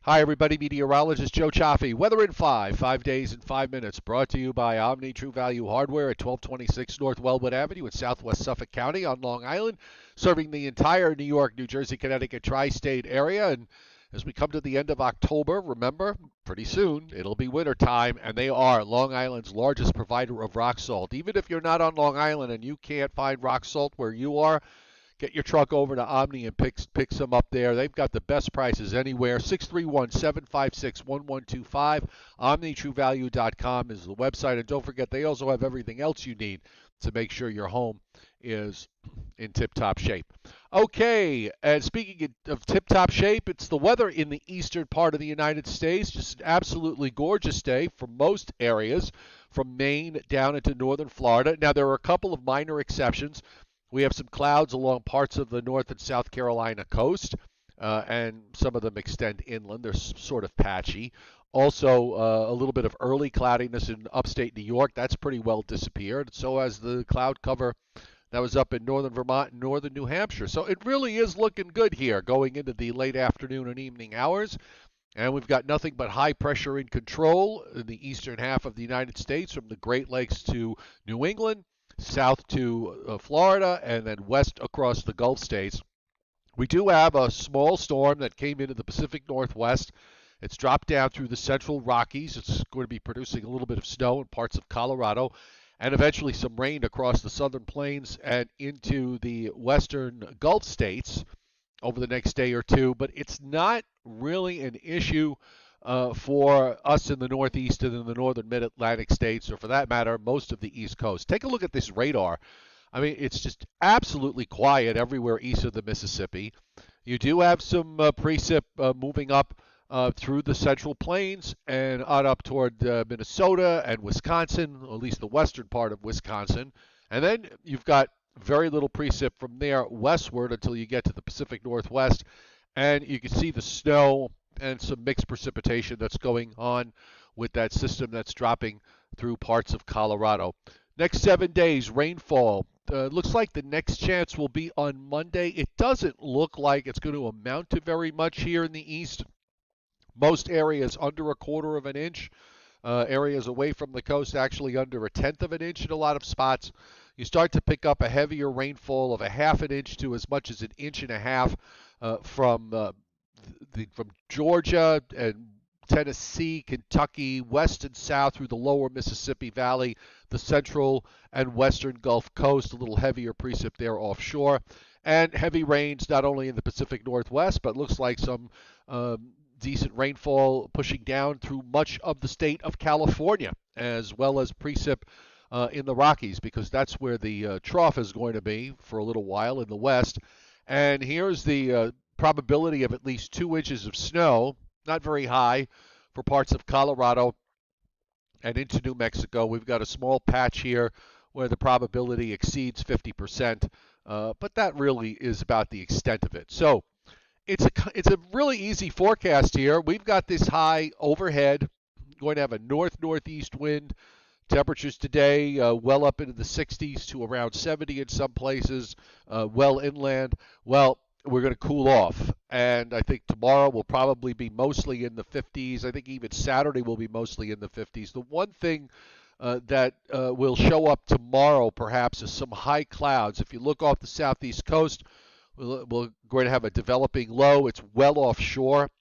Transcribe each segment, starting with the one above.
Hi, everybody. Meteorologist Joe Cioffi. Weather in 5 days in 5 minutes. Brought to you by Omni True Value Hardware at 1226 North Wellwood Avenue in Southwest Suffolk County on Long Island, serving the entire New York, New Jersey, Connecticut tri-state area. And as we come to the end of October, remember, pretty soon it'll be winter time, and they are Long Island's largest provider of rock salt. Even if you're not on Long Island and you can't find rock salt where you are, get your truck over to Omni and pick some up there. They've got the best prices anywhere. 631-756-1125. OmniTrueValue.com is the website. And don't forget, they also have everything else you need to make sure your home is in tip-top shape. Okay, and speaking of tip-top shape, it's the weather in the eastern part of the United States. Just an absolutely gorgeous day for most areas, from Maine down into northern Florida. Now, there are a couple of minor exceptions. We have some clouds along parts of the North and South Carolina coast, and some of them extend inland. They're sort of patchy. Also, a little bit of early cloudiness in upstate New York. That's pretty well disappeared. So has the cloud cover that was up in northern Vermont and northern New Hampshire. So it really is looking good here going into the late afternoon and evening hours. And we've got nothing but high pressure in control in the eastern half of the United States, from the Great Lakes to New England, south to Florida, and then west across the Gulf states. We do have a small storm that came into the Pacific Northwest. It's dropped down through the Central Rockies. It's going to be producing a little bit of snow in parts of Colorado, and eventually some rain across the southern plains and into the western Gulf states over the next day or two. But it's not really an issue for us in the Northeast and in the northern mid-Atlantic states, or for that matter, most of the East Coast. Take a look at this radar. I mean, it's just absolutely quiet everywhere east of the Mississippi. You do have some precip moving up through the Central Plains and on up toward Minnesota and Wisconsin, or at least the western part of Wisconsin. And then you've got very little precip from there westward until you get to the Pacific Northwest. And you can see the snow and some mixed precipitation that's going on with that system that's dropping through parts of Colorado. Next 7 days, rainfall. Looks like the next chance will be on Monday. It doesn't look like it's going to amount to very much here in the east. Most areas under a quarter of an inch. Areas away from the coast actually under a tenth of an inch in a lot of spots. You start to pick up a heavier rainfall of a half an inch to as much as an inch and a half from Georgia and Tennessee, Kentucky, west and south through the lower Mississippi Valley, the central and western Gulf Coast, a little heavier precip there offshore, and heavy rains not only in the Pacific Northwest, but looks like some decent rainfall pushing down through much of the state of California, as well as precip in the Rockies, because that's where the trough is going to be for a little while in the west. And here's the probability of at least 2 inches of snow, not very high for parts of Colorado and into New Mexico. We've got a small patch here where the probability exceeds 50%, but that really is about the extent of it. So it's a really easy forecast here. We've got this high overhead, going to have a north-northeast wind. Temperatures today well up into the 60s to around 70 in some places, well inland. Well, we're going to cool off, and I think tomorrow will probably be mostly in the 50s. I think even Saturday will be mostly in the 50s. The one thing that will show up tomorrow perhaps is some high clouds. If you look off the southeast coast, we're going to have a developing low. It's well offshore.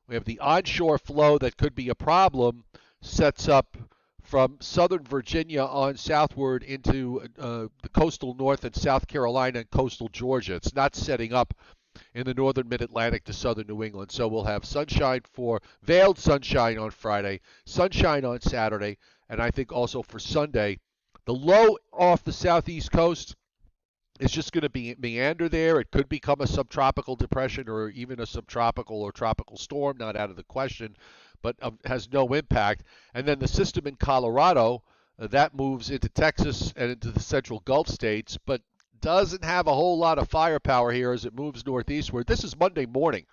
We have the onshore flow that could be a problem, sets up from southern Virginia on southward into the coastal North and South Carolina and coastal Georgia. It's not setting up in the northern mid-Atlantic to southern New England. So we'll have sunshine, for veiled sunshine on Friday, sunshine on Saturday, and I think also for Sunday. The low off the southeast coast is just going to be meander there. It could become a subtropical depression or even a subtropical or tropical storm, not out of the question, but has no impact. And then the system in Colorado, that moves into Texas and into the central Gulf states, but doesn't have a whole lot of firepower here as it moves northeastward. This is Monday morning,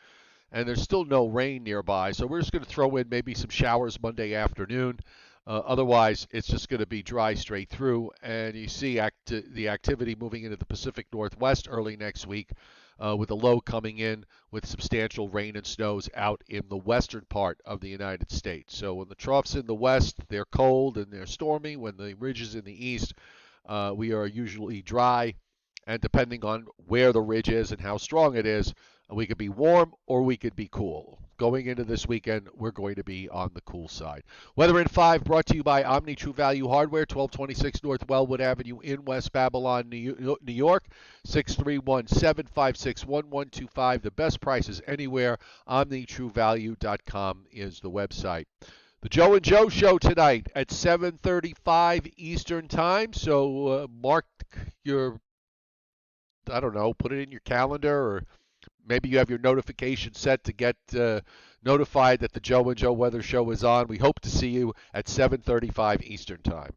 and there's still no rain nearby, so we're just going to throw in maybe some showers Monday afternoon. Otherwise, it's just going to be dry straight through, and you see the activity moving into the Pacific Northwest early next week. with a low coming in with substantial rain and snows out in the western part of the United States. So when the troughs in the west, they're cold and they're stormy. When the ridges in the east, we are usually dry. And depending on where the ridge is and how strong it is, we could be warm or we could be cool. Going into this weekend, we're going to be on the cool side. Weather in 5 brought to you by Omni True Value Hardware, 1226 North Wellwood Avenue in West Babylon, New York, 631-756-1125. The best prices anywhere. OmniTrueValue.com is the website. The Joe and Joe Show tonight at 7:35 Eastern Time. So mark your, I don't know, put it in your calendar, or maybe you have your notification set to get notified that the Joe and Joe Weather Show is on. We hope to see you at 7:35 Eastern Time.